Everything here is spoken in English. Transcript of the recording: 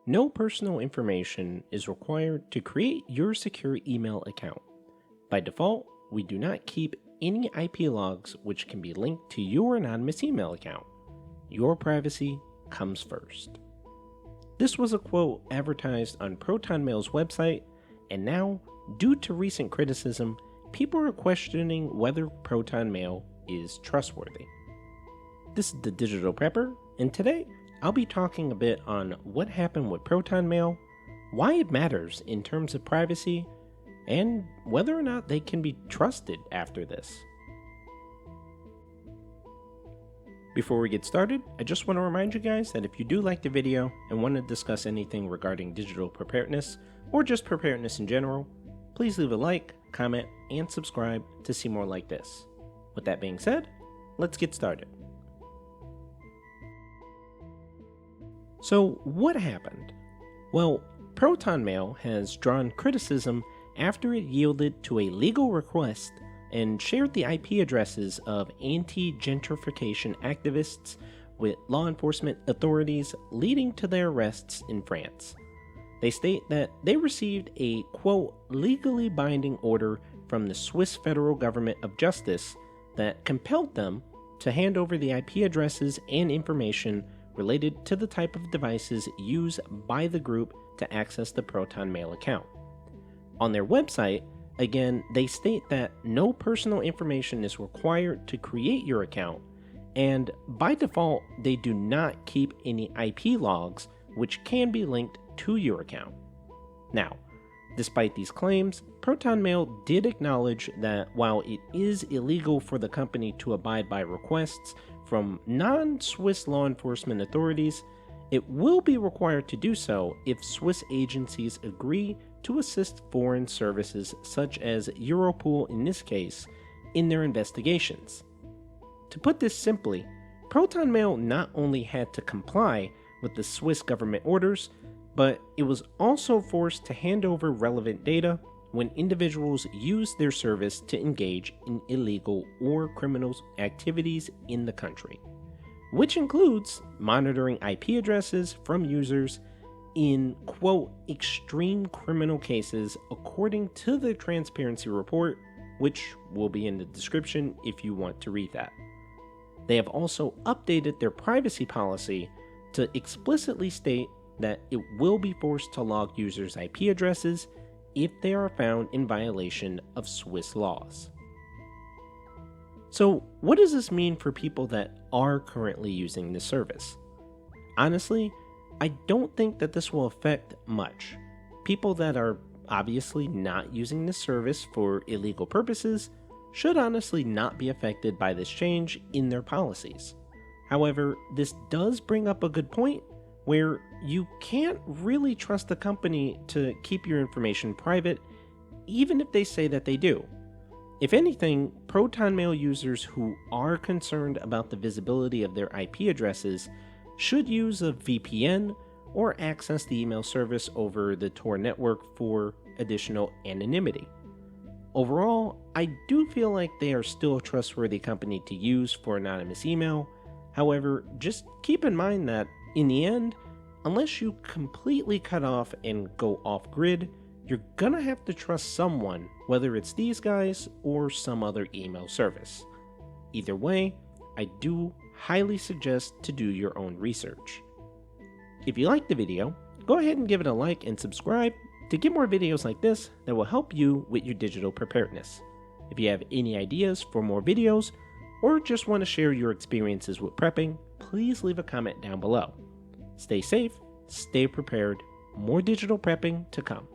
No personal information is required to create your secure email account. By default, we do not keep any IP logs which can be linked to your anonymous email account. Your privacy comes first. This was a quote advertised on ProtonMail's website, and now, due to recent criticism, people are questioning whether ProtonMail is trustworthy. This is the Digital Prepper, and today I'll be talking a bit on what happened with ProtonMail, why it matters in terms of privacy, and whether or not they can be trusted after this. Before we get started, I just want to remind you guys that if you do like the video and want to discuss anything regarding digital preparedness or just preparedness in general, please leave a like, comment, and subscribe to see more like this. With that being said, let's get started. So what happened? Well, ProtonMail has drawn criticism after it yielded to a legal request and shared the IP addresses of anti-gentrification activists with law enforcement authorities, leading to their arrests in France. They state that they received a, quote, legally binding order from the Swiss federal government of justice that compelled them to hand over the IP addresses and information related to the type of devices used by the group to access the ProtonMail account. On their website, again, they state that no personal information is required to create your account, and by default, they do not keep any IP logs which can be linked to your account. Now, despite these claims, ProtonMail did acknowledge that while it is illegal for the company to abide by requests from non-Swiss law enforcement authorities, it will be required to do so if Swiss agencies agree to assist foreign services such as Europol in this case in their investigations. To put this simply, ProtonMail not only had to comply with the Swiss government orders, but it was also forced to hand over relevant data when individuals used their service to engage in illegal or criminal activities in the country, which includes monitoring IP addresses from users in, quote, extreme criminal cases according to the transparency report, which will be in the description if you want to read that. They have also updated their privacy policy to explicitly state that it will be forced to log users' IP addresses if they are found in violation of Swiss laws. So, what does this mean for people that are currently using this service? Honestly, I don't think that this will affect much. People that are obviously not using this service for illegal purposes should honestly not be affected by this change in their policies. However, this does bring up a good point where you can't really trust the company to keep your information private, even if they say that they do. If anything, ProtonMail users who are concerned about the visibility of their IP addresses should use a VPN or access the email service over the Tor network for additional anonymity. Overall, I do feel like they are still a trustworthy company to use for anonymous email. However, just keep in mind that in the end, unless you completely cut off and go off grid, you're gonna have to trust someone, whether it's these guys or some other email service. Either way, I do highly suggest to do your own research. If you liked the video, go ahead and give it a like and subscribe to get more videos like this that will help you with your digital preparedness. If you have any ideas for more videos, or just want to share your experiences with prepping, please leave a comment down below. Stay safe, stay prepared, more digital prepping to come.